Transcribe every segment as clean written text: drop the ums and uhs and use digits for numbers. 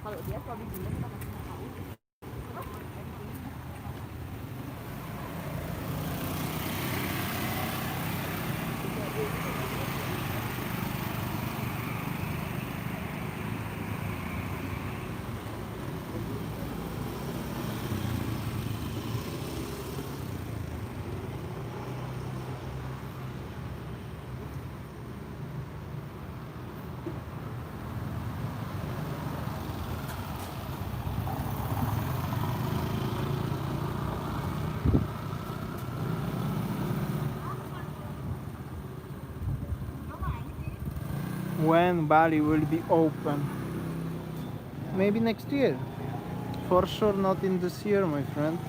Kalau dia kalau di sini kita masih nggak tahu. When Bali will be open? Maybe next year. For sure not in this year, my friend.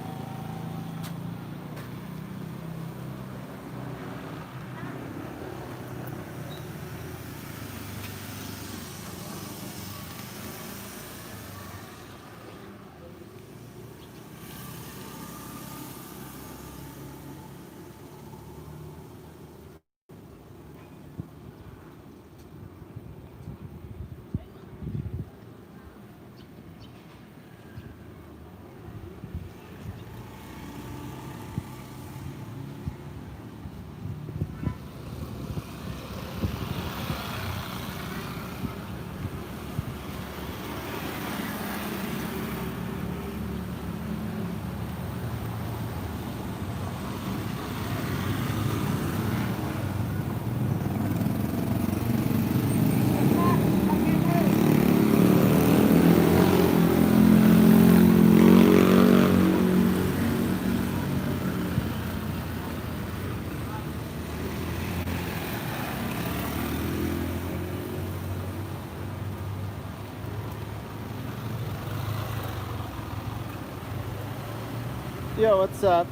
Yo, what's up?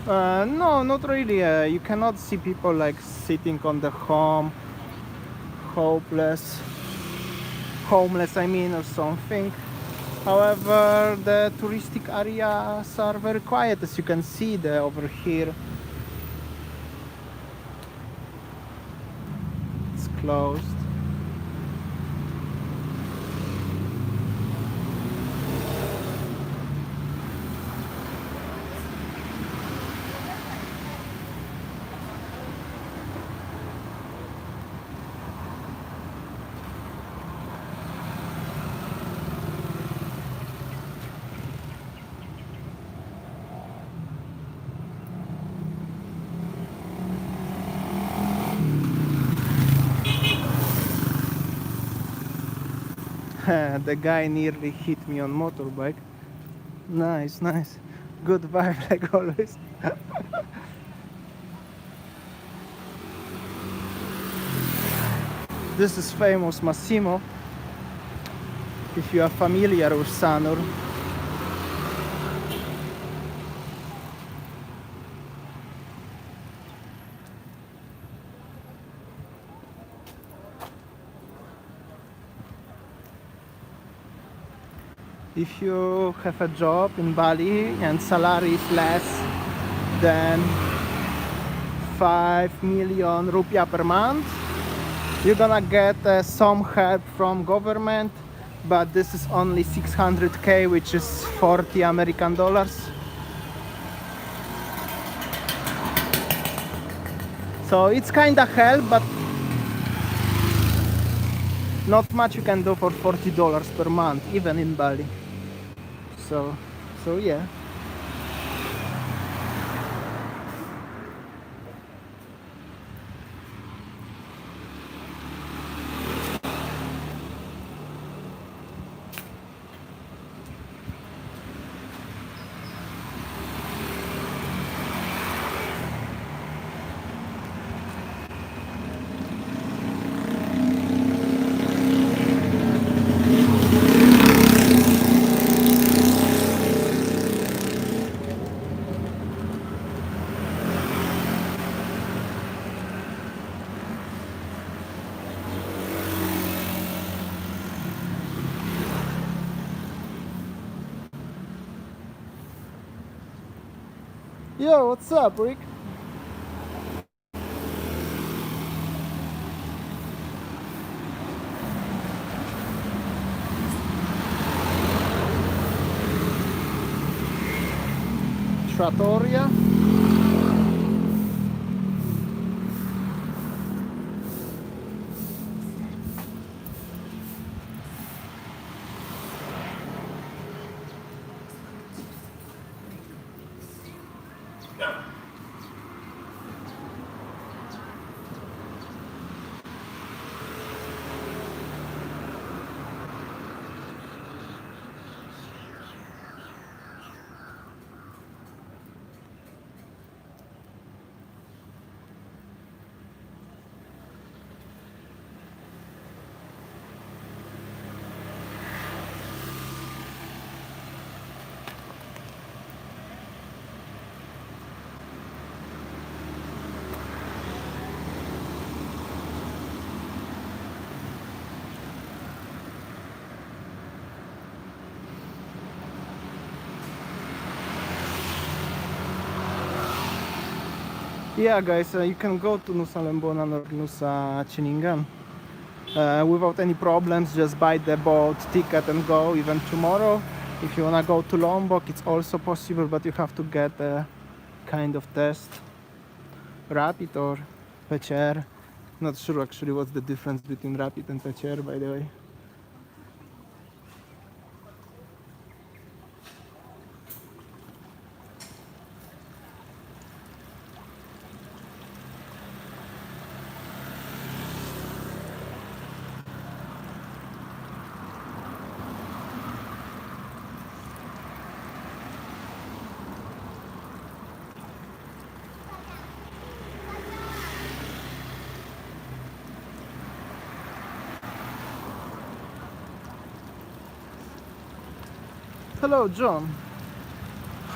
No, not really. You cannot see people like sitting on the homeless, I mean, or something. However, the touristic areas are very quiet, as you can see there over here. It's closed. The guy nearly hit me on motorbike. Nice, nice. Good vibe like always. This is famous Massimo. If you are familiar with Sanur. If you have a job in Bali and salary is less than 5 million rupiah per month, you're gonna get some help from government, but this is only 600k, which is 40 American dollars. So it's kinda help, but not much you can do for $40 per month, even in Bali. So yeah. Yo, what's up, Rick? Trattoria. Yeah, guys, you can go to Nusa Lembonan or Nusa Chiningan without any problems. Just buy the boat ticket and go. Even tomorrow, if you wanna go to Lombok, it's also possible, but you have to get a kind of test, rapid or PCR. Not sure actually what's the difference between rapid and PCR, by the way. Hello, John.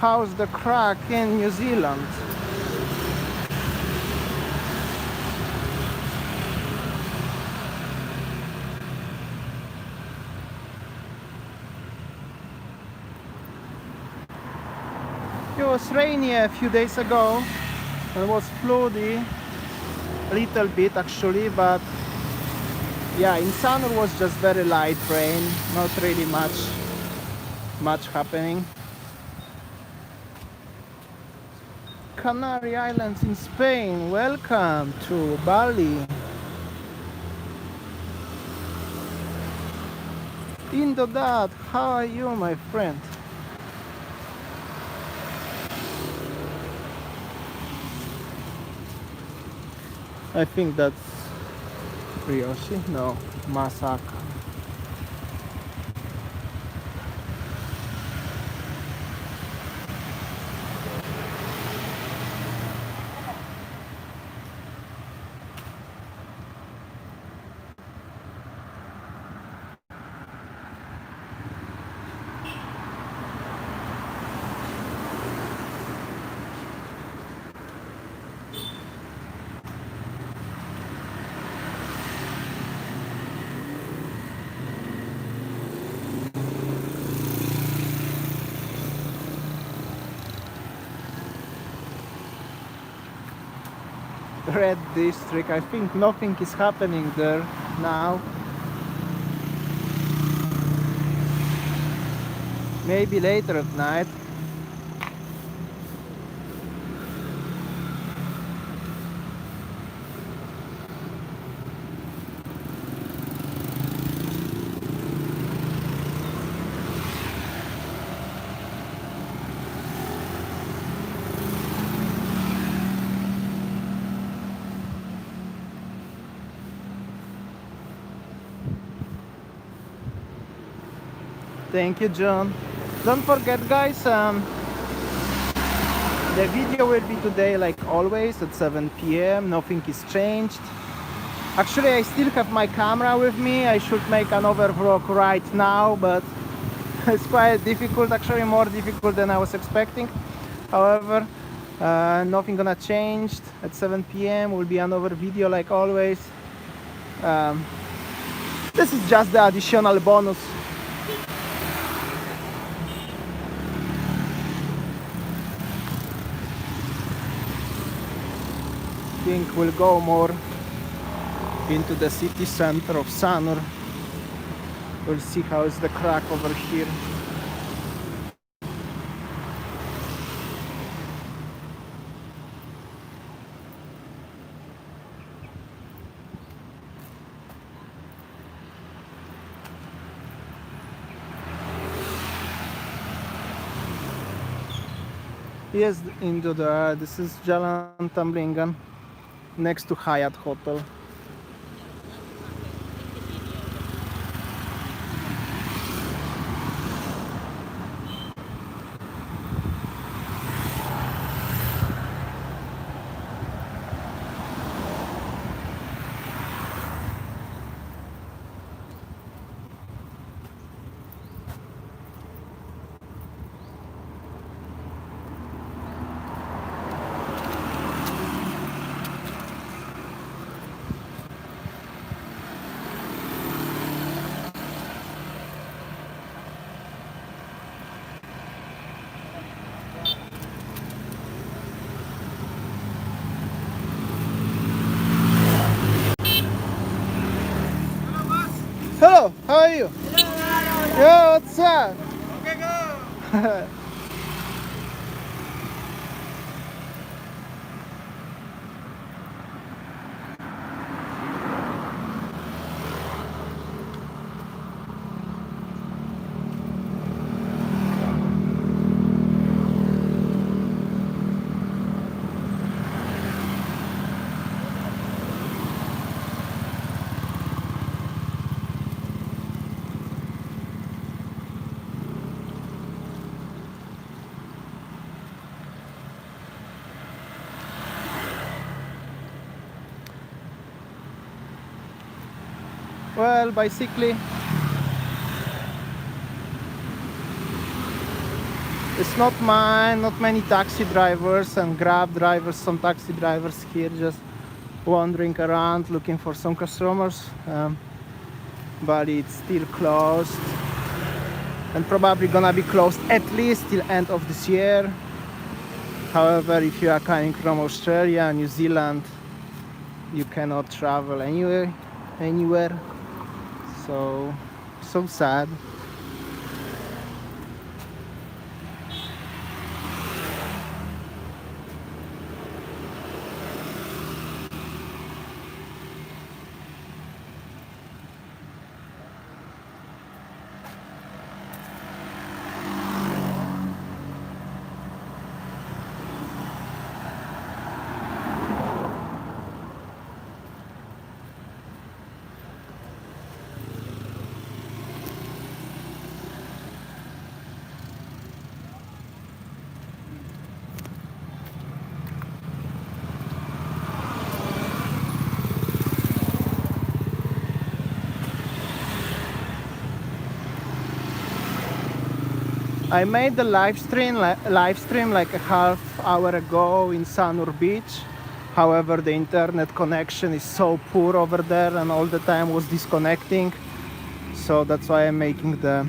How's the crack in New Zealand? It was rainy a few days ago and was floody a little bit actually, but yeah, in Sanur was just very light rain, not really much happening. Canary Islands in Spain, welcome to Bali. Indodad, how are you, my friend? I think that's Ryoshi, no, Masaka. Red District, I think nothing is happening there now. Maybe later at night. Thank you, John. Don't forget, guys, the video will be today like always at 7 p.m. Nothing is changed. Actually, I still have my camera with me. I should make another vlog right now, but it's quite difficult, actually more difficult than I was expecting. However, nothing gonna change. At 7 p.m. will be another video like always. This is just the additional bonus. I think we'll go more into the city center of Sanur. We'll see how is the crack over here. Yes, into the this is Jalan Tamblingan, next to Hyatt Hotel. Hello, how are you? Yo, what's up? Okay, go. Well, basically, it's not mine, not many taxi drivers and Grab drivers, some taxi drivers here just wandering around looking for some customers. Bali it's still closed and probably gonna be closed at least till end of this year. However, if you are coming from Australia, New Zealand, you cannot travel anywhere. So sad. I made the live stream like a half hour ago in Sanur beach. However, the internet connection is so poor over there and all the time was disconnecting. So that's why I'm making the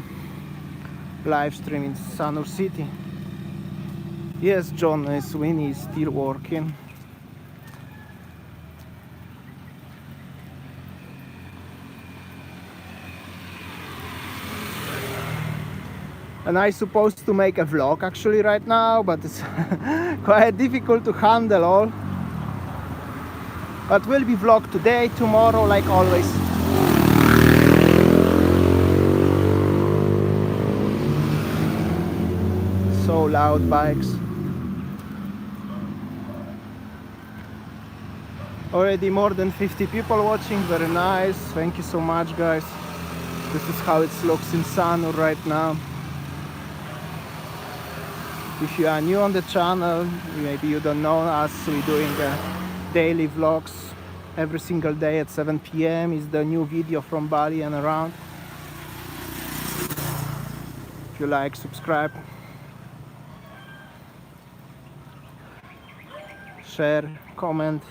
live stream in Sanur city. Yes, John Sweeney is still working. And I'm supposed to make a vlog actually right now, but it's quite difficult to handle all. But will be vlog today, tomorrow, like always. So loud bikes. Already more than 50 people watching, very nice. Thank you so much, guys. This is how it looks in Sanur right now. If you are new on the channel, maybe you don't know us, we're doing daily vlogs every single day at 7 p.m. is the new video from Bali and around. If you like, subscribe, share, comment.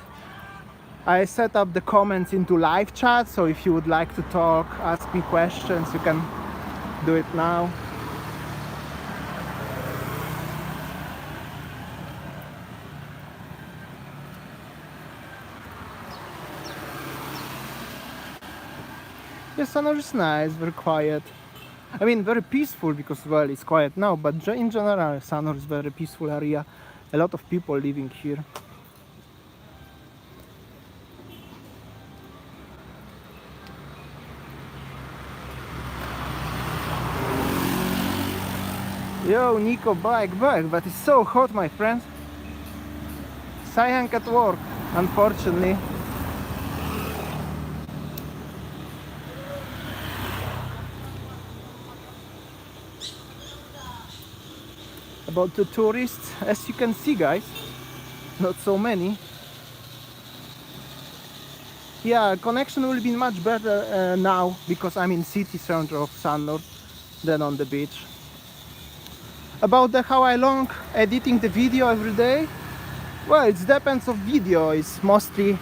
I set up the comments into live chat, so if you would like to talk, ask me questions, you can do it now. Yes, Sanur is nice, very quiet. I mean, very peaceful because, well, it's quiet now, but in general, Sanur is very peaceful area. A lot of people living here. Yo, Nico, back, but it's so hot, my friends. Sayang at work, unfortunately. About the tourists, as you can see, guys, not so many. Yeah, connection will be much better now because I'm in city center of Sanur than on the beach. About how I long editing the video every day, well, it depends of video. It's mostly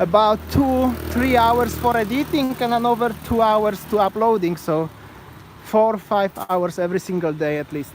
about 2-3 hours for editing and another 2 hours to uploading, so 4-5 hours every single day at least.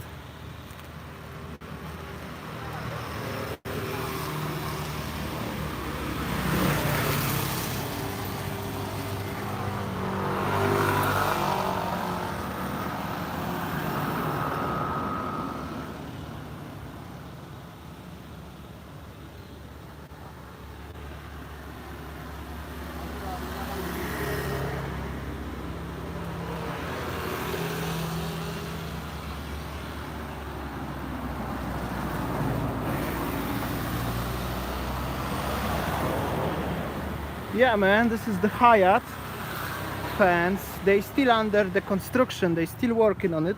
Yeah, man, this is the Hyatt fence. They still under the construction, they still working on it.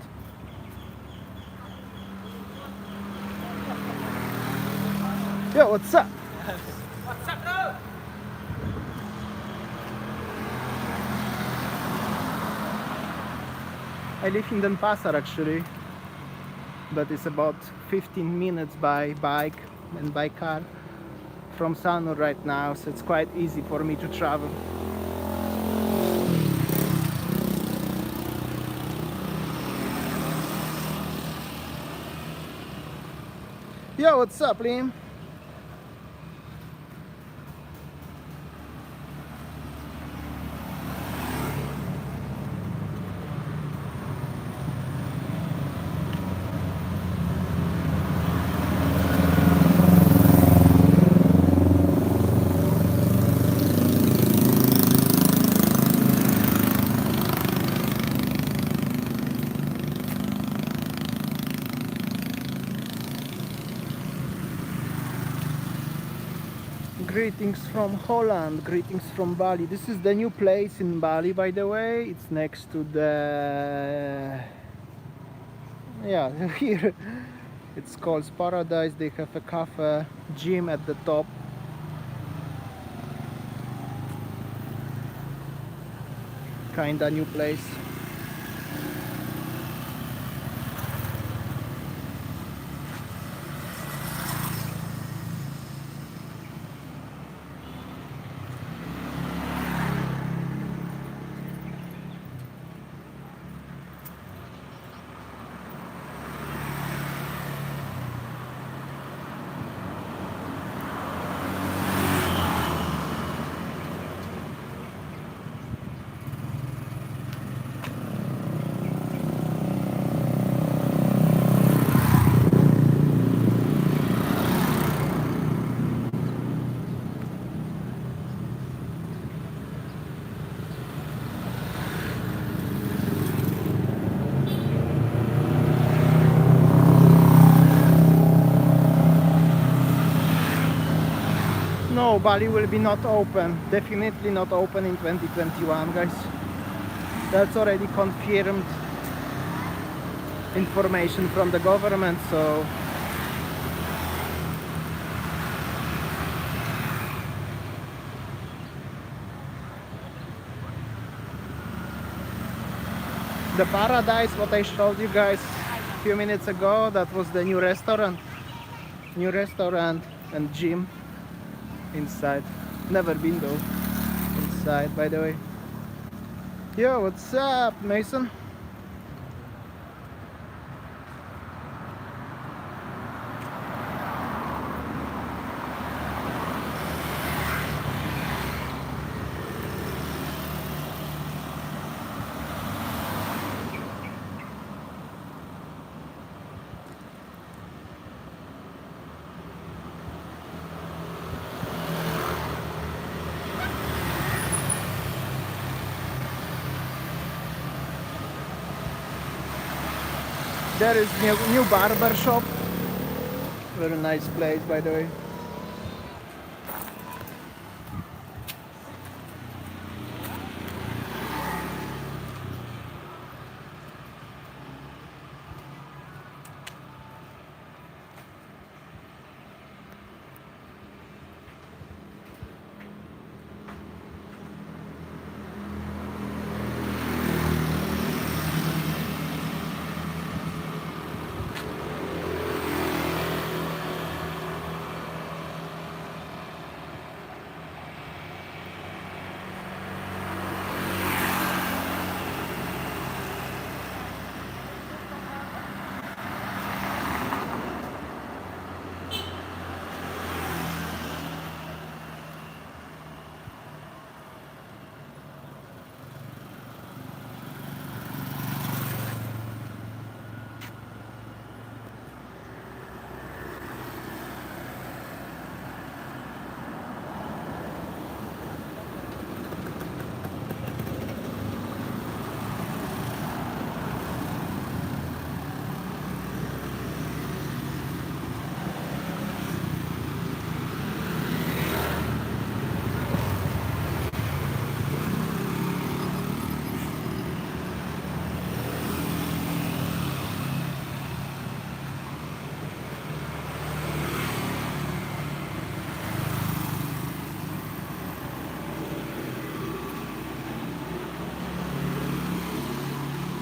Yo, what's up? What's up, bro? I live in Denpasar actually, but it's about 15 minutes by bike and by car from Sanur right now, so it's quite easy for me to travel. Yo, what's up, Liam? Greetings from Holland, greetings from Bali. This is the new place in Bali, by the way. It's next to the... yeah, here. It's called Paradise. They have a cafe, gym at the top. Kinda new place. No, Bali will be not open. Definitely not open in 2021, guys. That's already confirmed information from the government, so the Paradise, what I showed you guys a few minutes ago, that was the new restaurant and gym inside. Never been though inside, by the way. Yo, what's up, Mason? There is new barber shop. Very nice place, by the way.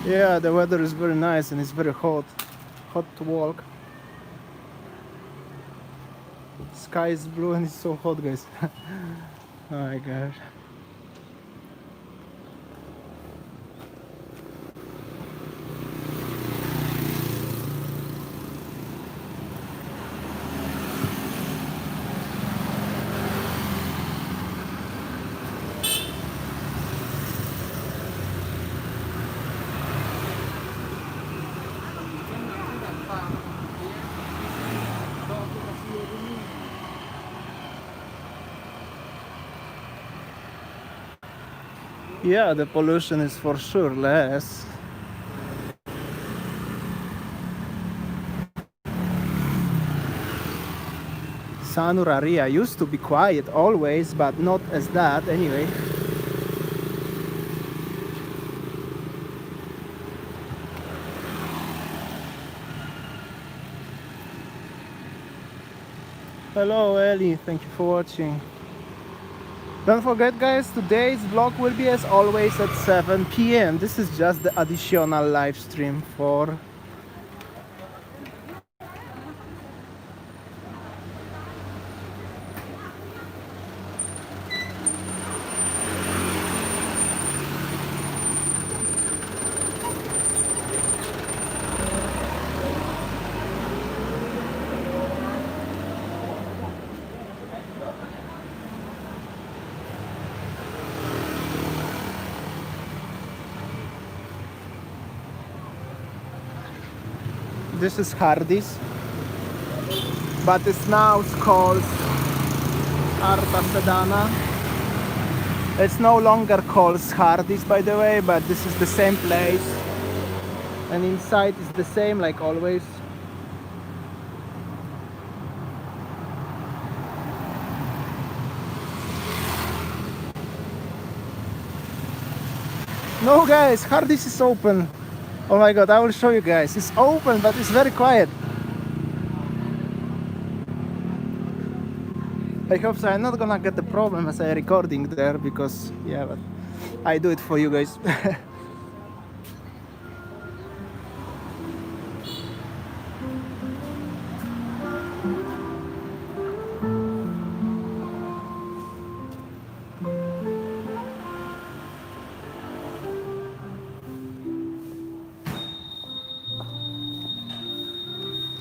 Yeah, the weather is very nice and it's very hot. Hot to walk. Sky is blue and it's so hot, guys. Oh my gosh. Yeah, the pollution is for sure less. Sanur area used to be quiet always, but not as that anyway. Hello Ellie, thank you for watching. Don't forget guys, today's vlog will be as always at 7 p.m. This is just the additional live stream for this is Hardy's, but it's now called Arta Sedana. It's no longer called Hardy's, by the way, but this is the same place, and inside is the same like always. No guys, Hardy's is open. Oh my god, I will show you guys. It's open, but it's very quiet. I hope so. I'm not gonna get the problem as I'm recording there because, yeah, but I do it for you guys.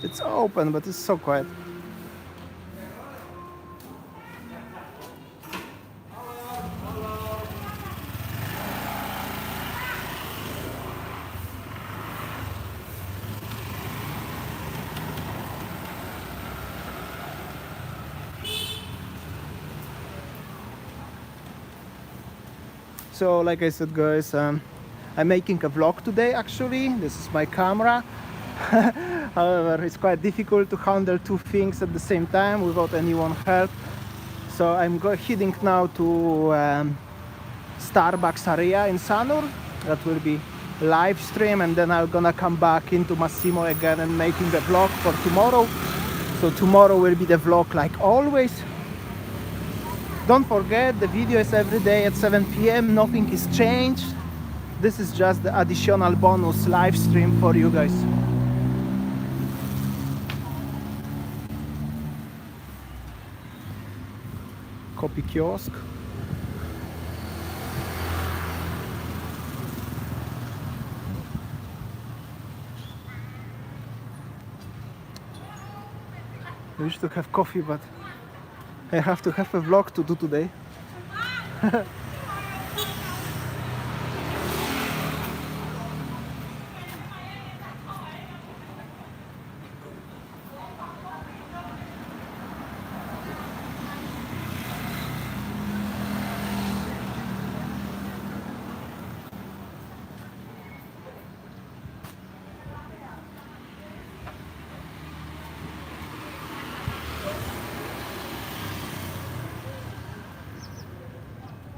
It's open, but it's so quiet. So like I said guys, I'm making a vlog today actually. This is my camera. However, it's quite difficult to handle two things at the same time without anyone help. So I'm heading now to Starbucks area in Sanur. That will be live stream, and then I'm gonna come back into Massimo again and making the vlog for tomorrow. So tomorrow will be the vlog like always. Don't forget, the video is every day at 7 p.m. Nothing is changed. This is just the additional bonus live stream for you guys. Copy kiosk. I wish to have coffee, but I have to have a vlog to do today.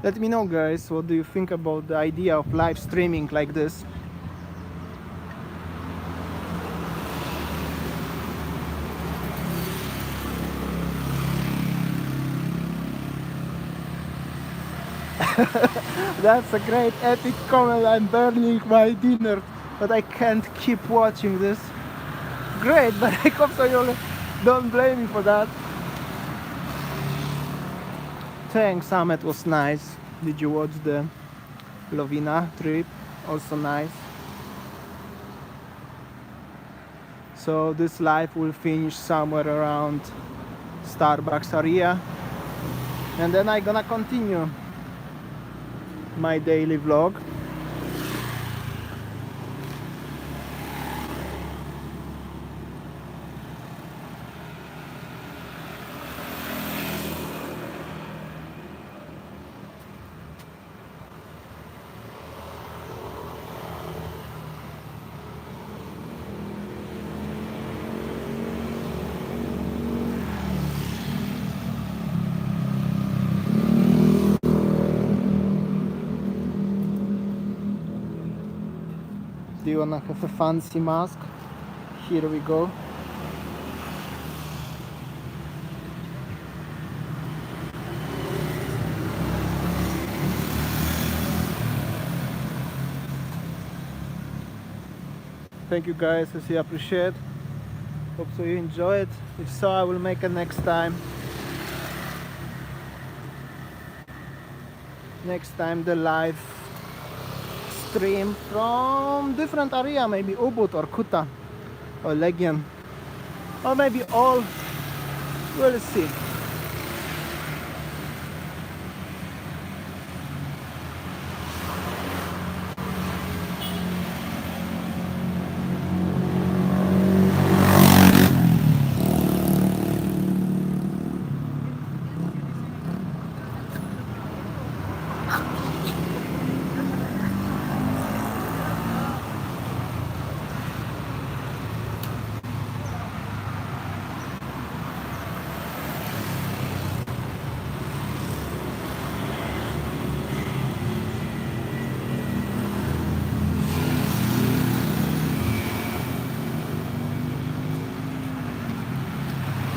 Let me know, guys, what do you think about the idea of live streaming like this? That's a great epic comment. I'm burning my dinner, but I can't keep watching this. Great, but I hope so you don't blame me for that. Thanks, Sam, it was nice. Did you watch the Lovina trip? Also nice. So this live will finish somewhere around Starbucks area, and then I'm gonna continue my daily vlog. Do you wanna have a fancy mask? Here we go. Thank you guys, I really appreciate. Hope so you enjoy it. If so, I will make it next time. Next time the live stream from different area, maybe Ubud or Kuta or Legion, or maybe all. We'll see.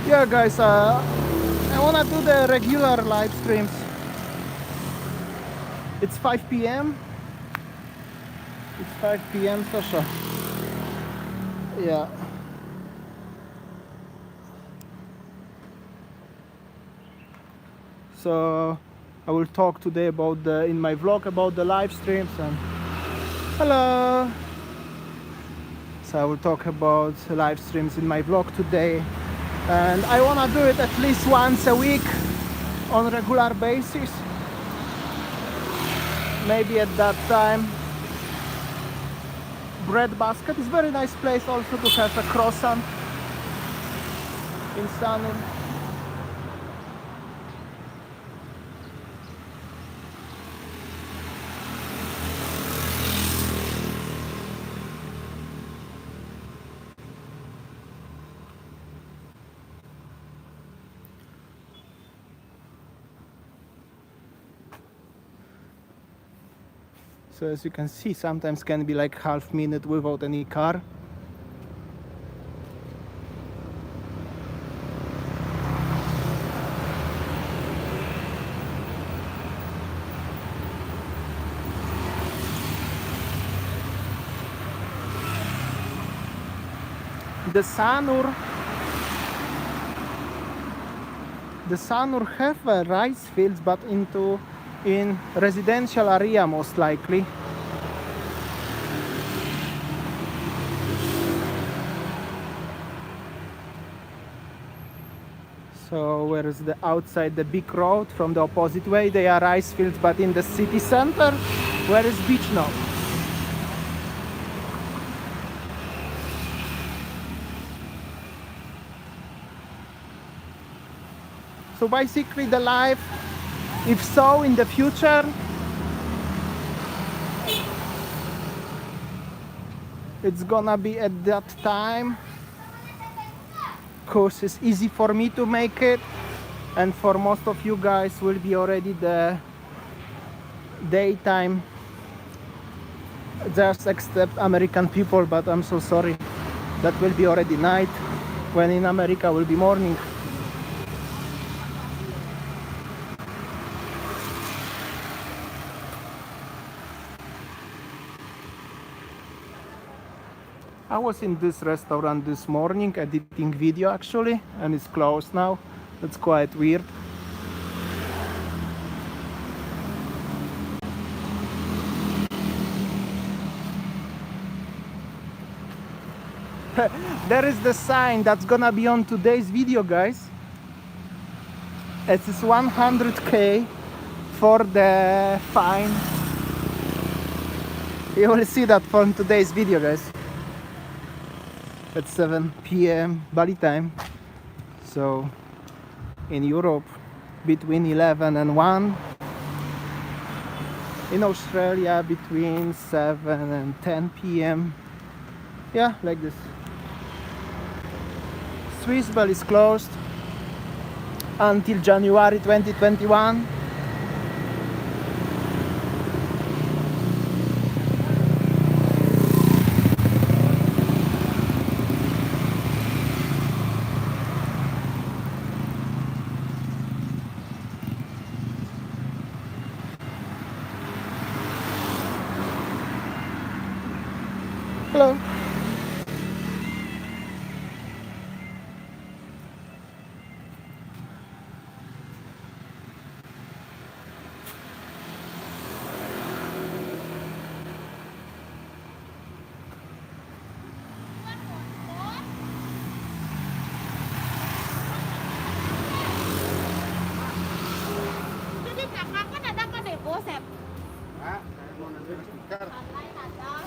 Yeah guys, I wanna do the regular live streams. It's 5 p.m. It's 5 p.m. Sasha. Yeah. So I will talk today about in my vlog about the live streams. And hello. So I will talk about live streams in my vlog today. And I want to do it at least once a week on a regular basis. Maybe at that time. Bread Basket is a very nice place also to have a croissant in Sanur. So as you can see, sometimes can be like half minute without any car. The Sanur have rice fields, but in residential area most likely. So where is the outside the big road from the opposite way? They are rice fields, but in the city center, where is beach now? So basically the life, if so in the future, it's gonna be at that time, cause it's easy for me to make it, and for most of you guys will be already the daytime, just except American people, but I'm so sorry, that will be already night, when in America will be morning. I was in this restaurant this morning editing video actually, and it's closed now. It's quite weird. There is the sign that's gonna be on today's video, guys. It is 100K for the fine. You will see that from today's video, guys. At 7 p.m. Bali time. So in Europe between 11 and 1. In Australia between 7 and 10 p.m. Yeah, like this. Swiss Bali is closed until January 2021. Hello. Jadi kakak kan ada kan deh bosep. Pak, saya mau nanti stiker. Santai ada.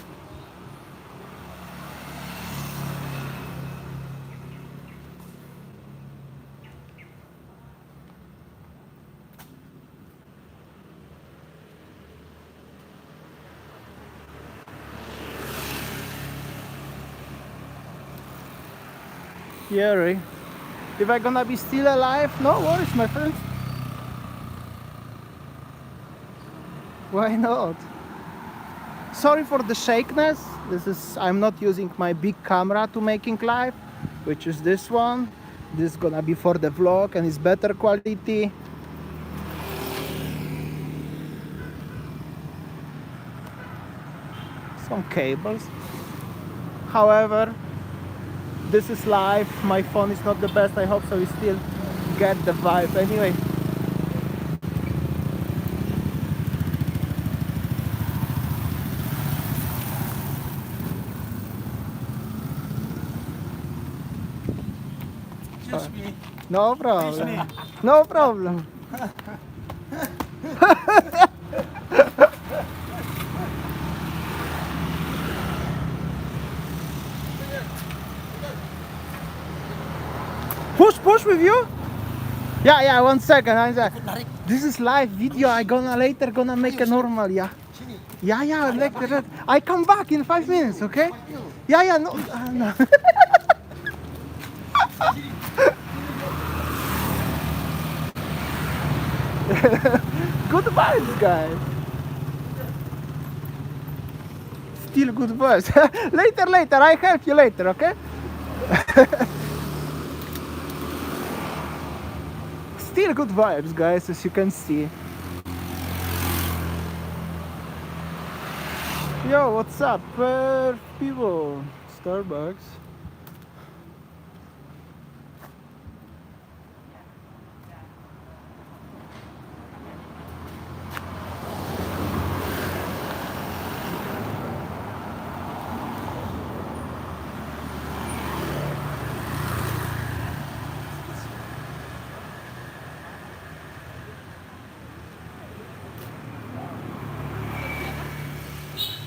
Scary. If I'm gonna be still alive, no worries, my friends. Why not? Sorry for the shakiness. I'm not using my big camera to making live, which is this one. This is gonna be for the vlog and it's better quality. Some cables. However, this is live. My phone is not the best. I hope so we still get the vibe anyway. Excuse me. No problem. No problem. Push with you? Yeah, 1 second. This is live video. I gonna later gonna make a normal, yeah. Yeah, like that. I come back in 5 minutes, okay? Yeah, no. No. Good vibes, guys. Still good vibes. Later, I help you later, okay? Still good vibes, guys, as you can see. Yo, what's up, people? Starbucks.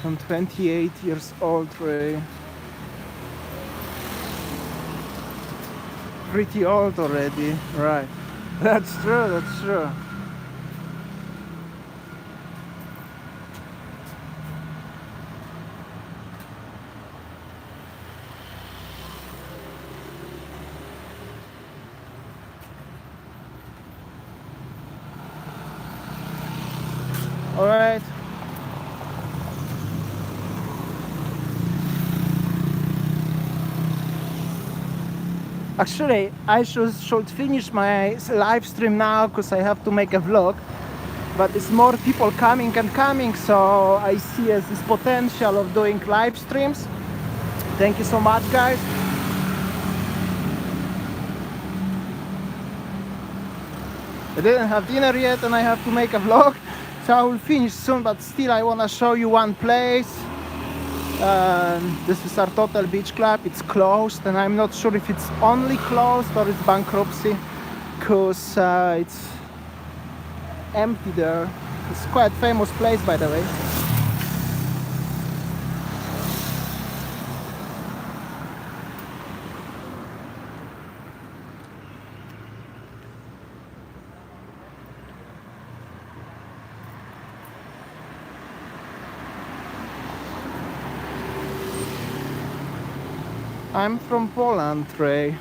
I'm 28 years old, Ray. Pretty old already, right? That's true, that's true. All right. Actually, I should finish my live stream now because I have to make a vlog. But it's more people coming and coming, so I see as this potential of doing live streams. Thank you so much, guys. I didn't have dinner yet and I have to make a vlog, so I will finish soon, but still I want to show you one place. This is our Total Beach Club. It's closed and I'm not sure if it's only closed or it's bankruptcy, because it's empty there. It's quite famous place, by the way. I'm from Poland, Ray.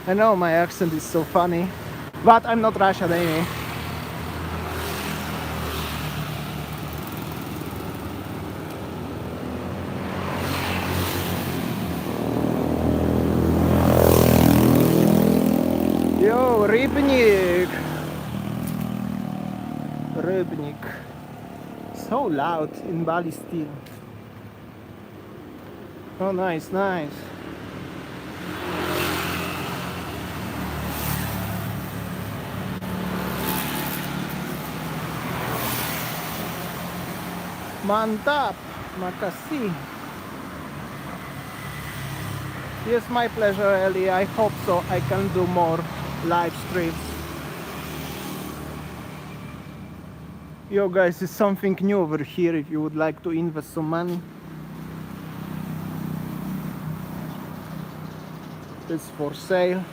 I know my accent is so funny, but I'm not Russian anyway. Yo, Rybnik! Rybnik. So loud in Bali still. Oh, nice, nice. Mantap, makasih. Yes, my pleasure, Ellie. I hope so. I can do more live streams. Yo, guys, it's something new over here if you would like to invest some money. It's for sale.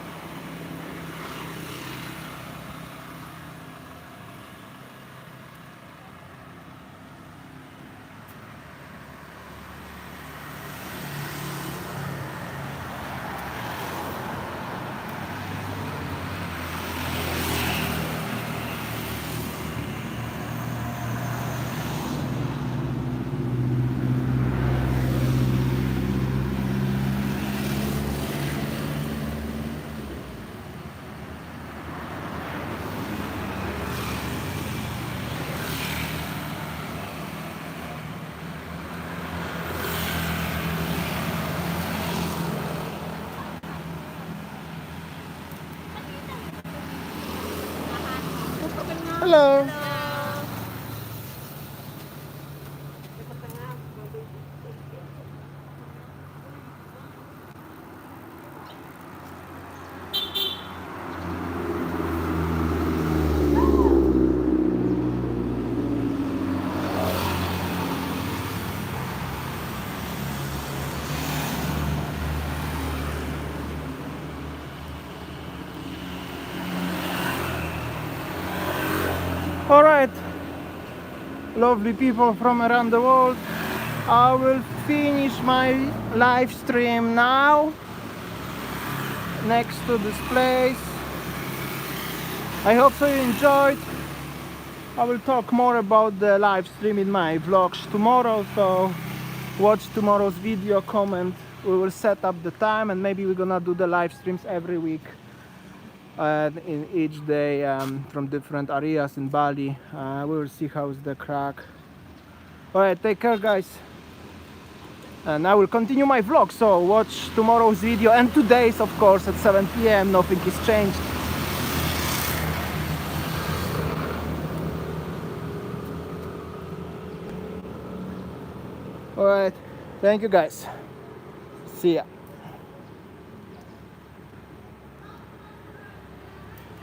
Hello. Alright, lovely people from around the world, I will finish my live stream now next to this place. I hope so you enjoyed. I will talk more about the live stream in my vlogs tomorrow, so watch tomorrow's video, comment. We will set up the time, and maybe we're gonna do the live streams every week in each day from different areas in Bali. We will see how's the crack. Alright, take care guys, and I will continue my vlog, so watch tomorrow's video and today's, of course, at 7 p.m. Nothing is changed. Alright, thank you guys, see ya.